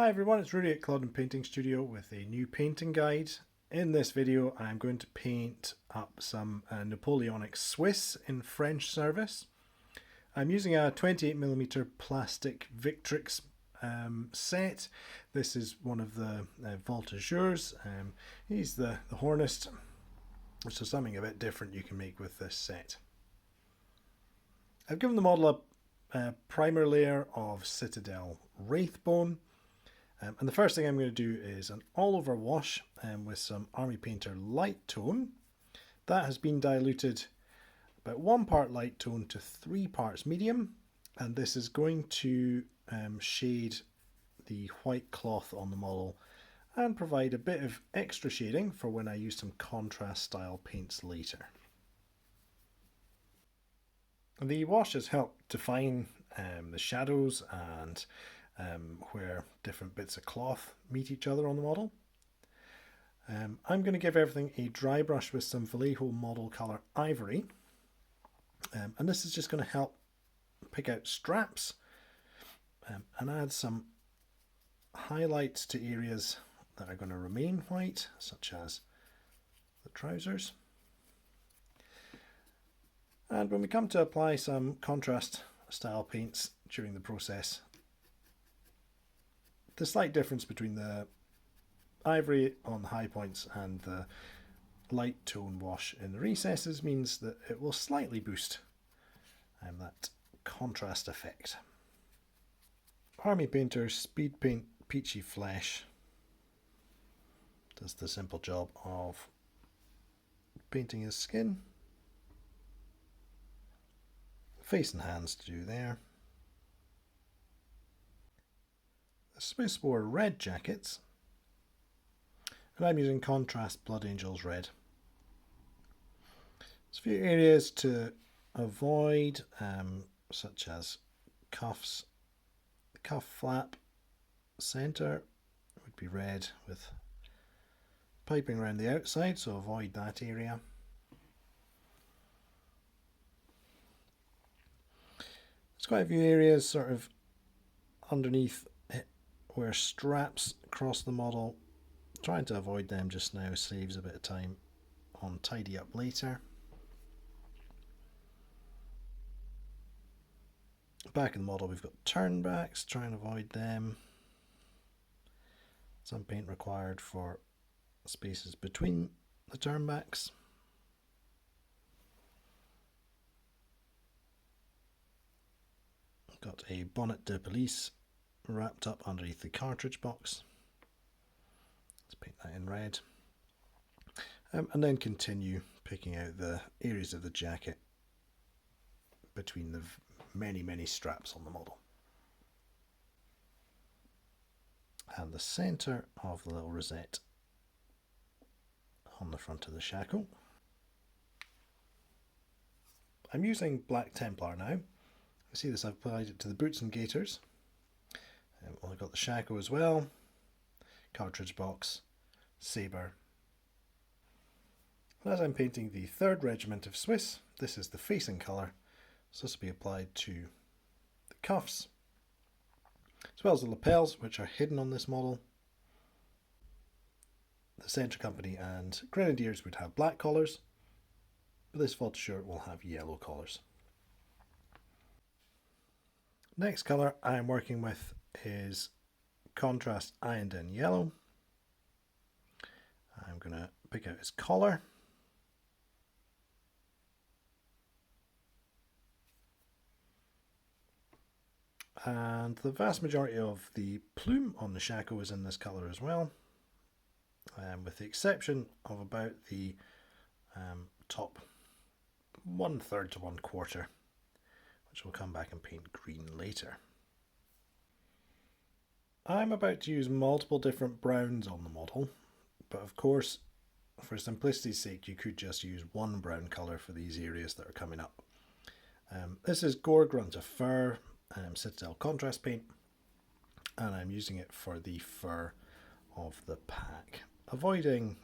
Hi everyone, it's Rudy at Claude Painting Studio with a new painting guide. In this video I'm going to paint up some Napoleonic Swiss in French service. I'm using a 28mm plastic Victrix set. This is one of the Voltigeurs. He's the Hornist, so something a bit different you can make with this set. I've given the model a primer layer of Citadel Wraithbone. And the first thing I'm going to do is an all-over wash with some Army Painter Light Tone. That has been diluted about 1 part light tone to 3 parts medium, and this is going to shade the white cloth on the model and provide a bit of extra shading for when I use some contrast style paints later. The wash has helped define the shadows and where different bits of cloth meet each other on the model. I'm going to give everything a dry brush with some Vallejo model colour Ivory, and this is just going to help pick out straps and add some highlights to areas that are going to remain white, such as the trousers. And when we come to apply some contrast style paints during the process, the slight difference between the ivory on the high points and the light tone wash in the recesses means that it will slightly boost that contrast effect. Army Painter's Speedpaint Peachy Flesh does the simple job of painting his skin. Face and hands to do there. The Swiss wore red jackets, and I'm using Contrast Blood Angels Red. There's a few areas to avoid, such as cuffs. The cuff flap centre would be red with piping around the outside, so avoid that area. There's quite a few areas sort of underneath where straps cross the model. Trying to avoid them just now saves a bit of time on tidy up later. Back in the model we've got turnbacks, try and avoid them. Some paint required for spaces between the turnbacks. Got a bonnet de police wrapped up underneath the cartridge box. Let's paint that in red. And then continue picking out the areas of the jacket between the many straps on the model. And the centre of the little rosette on the front of the shackle. I'm using black Templar now. You see this, I've applied it to the boots and gaiters. I've got the shackle as well, cartridge box, sabre. And as I'm painting the 3rd Regiment of Swiss, this is the facing colour, so this will be applied to the cuffs, as well as the lapels, which are hidden on this model. The Centre Company and Grenadiers would have black collars, but this Voltigeur will have yellow collars. Next colour I'm working with is Contrast Iyanden Yellow. I'm going to pick out his collar. And the vast majority of the plume on the shackle is in this colour as well, with the exception of about the top 1/3 to 1/4, which we'll come back and paint green later. I'm about to use multiple different browns on the model, but of course, for simplicity's sake, you could just use one brown colour for these areas that are coming up. This is Gore Grunta Fur Citadel Contrast Paint, and I'm using it for the fur of the pack, avoiding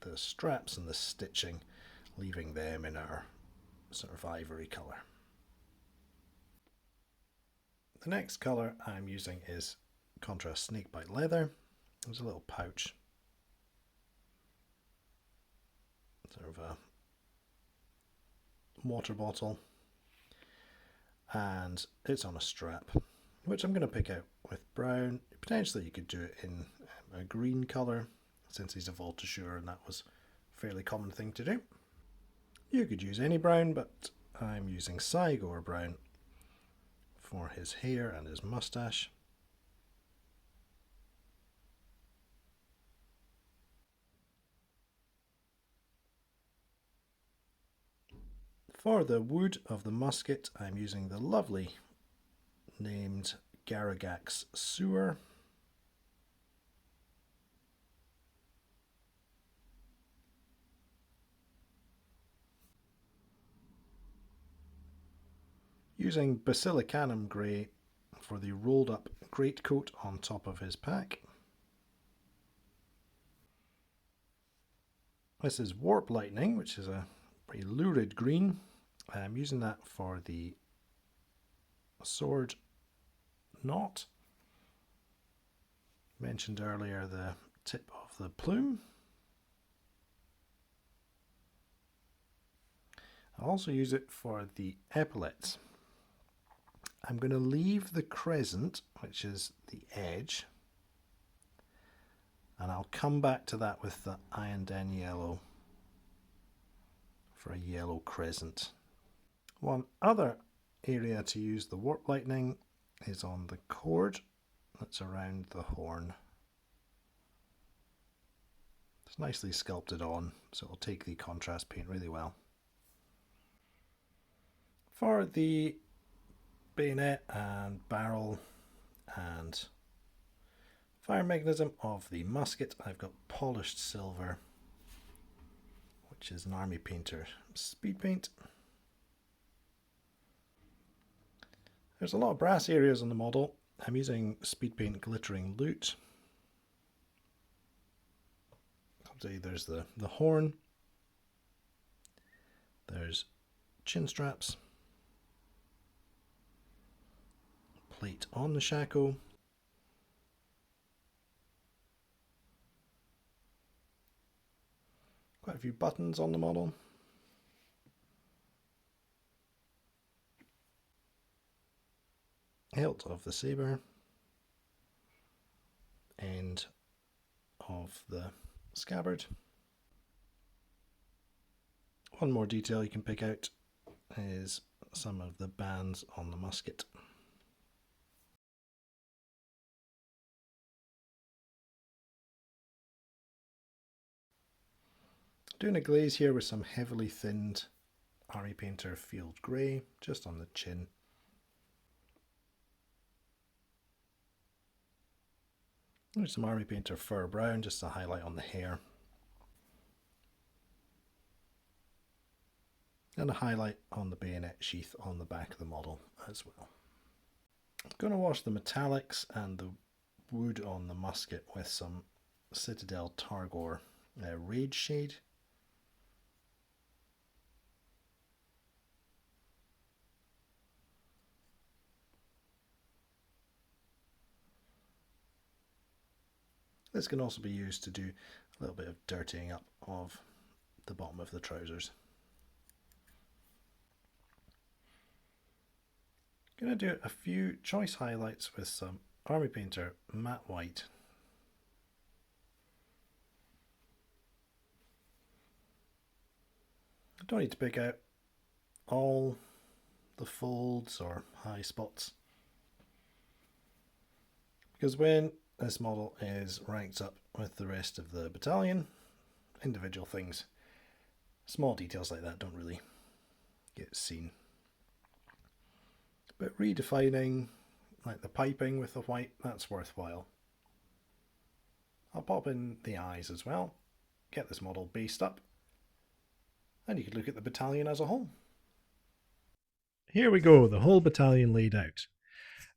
the straps and the stitching, leaving them in our sort of ivory colour. The next colour I'm using is contrast Snakebite leather. There's a little pouch, sort of a water bottle, and it's on a strap, which I'm going to pick out with brown. Potentially you could do it in a green colour, since he's a Voltigeur and that was a fairly common thing to do. You could use any brown, but I'm using Cygor brown for his hair and his moustache. For the wood of the musket, I'm using the lovely named Garaghak's Sewer. Using Bascilicanum grey for the rolled up greatcoat on top of his pack. This is Warp Lightning, which is a pretty lurid green. I'm using that for the sword knot. Mentioned earlier the tip of the plume. I'll also use it for the epaulets. I'm going to leave the crescent, which is the edge, and I'll come back to that with the Iyanden yellow for a yellow crescent. One other area to use the Warp Lightning is on the cord that's around the horn. It's nicely sculpted on, so it'll take the contrast paint really well. For the bayonet and barrel and fire mechanism of the musket, I've got polished silver, which is an Army Painter Speedpaint. There's a lot of brass areas on the model. I'm using Speedpaint Glittering Loot. There's the horn, there's chin straps, plate on the shako, quite a few buttons on the model, hilt of the sabre, end of the scabbard. One more detail you can pick out is some of the bands on the musket. Doing a glaze here with some heavily thinned Army Painter Field Grey just on the chin. There's some Army Painter Fur Brown just to highlight on the hair. And a highlight on the bayonet sheath on the back of the model as well. I'm going to wash the metallics and the wood on the musket with some Citadel Targor Rageshade. This can also be used to do a little bit of dirtying up of the bottom of the trousers. I'm going to do a few choice highlights with some Army Painter Matte White. I don't need to pick out all the folds or high spots, because when this model is ranked up with the rest of the battalion, individual things, small details like that don't really get seen. But redefining, like the piping with the white, that's worthwhile. I'll pop in the eyes as well, get this model based up, and you could look at the battalion as a whole. Here we go, the whole battalion laid out.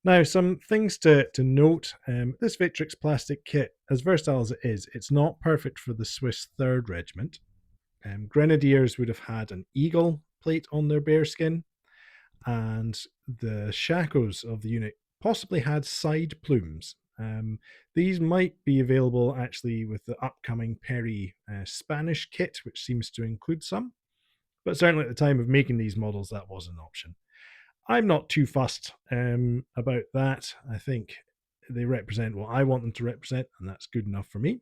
Now, some things to note. This Victrix plastic kit, as versatile as it is, it's not perfect for the Swiss 3rd Regiment. Grenadiers would have had an eagle plate on their bearskin, and the shakos of the unit possibly had side plumes. These might be available actually with the upcoming Perry Spanish kit, which seems to include some. But certainly at the time of making these models, that was an option. I'm not too fussed about that. I think they represent what I want them to represent, and that's good enough for me.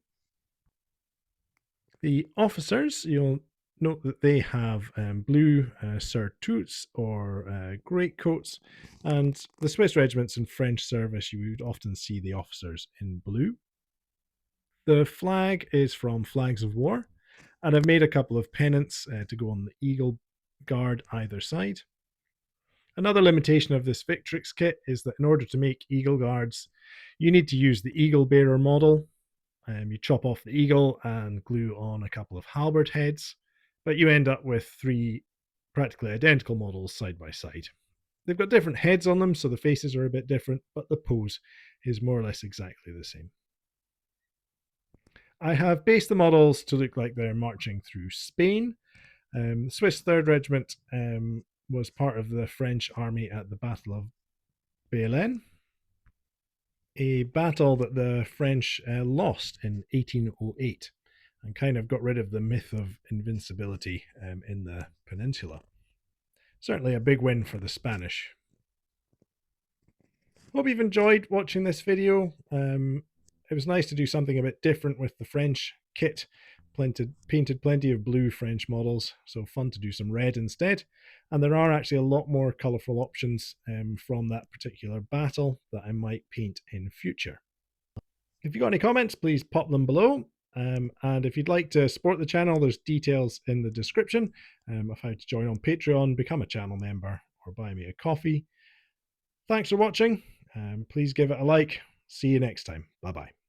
The officers, you'll note that they have blue surtouts or greatcoats, and the Swiss regiments in French service, you would often see the officers in blue. The flag is from Flags of War, and I've made a couple of pennants to go on the eagle guard either side. Another limitation of this Victrix kit is that in order to make eagle guards, you need to use the eagle bearer model. You chop off the eagle and glue on a couple of halberd heads, but you end up with 3 practically identical models side by side. They've got different heads on them, so the faces are a bit different, but the pose is more or less exactly the same. I have based the models to look like they're marching through Spain. The Swiss 3rd Regiment was part of the French army at the Battle of Baylen, a battle that the French lost in 1808 and kind of got rid of the myth of invincibility in the peninsula. Certainly a big win for the Spanish. Hope you've enjoyed watching this video. It was nice to do something a bit different with the French kit. Painted plenty of blue French models, so fun to do some red instead. And there are actually a lot more colourful options from that particular battle that I might paint in future. If you've got any comments, please pop them below. And if you'd like to support the channel, there's details in the description of how to join on Patreon, become a channel member, or buy me a coffee. Thanks for watching. Please give it a like. See you next time. Bye-bye.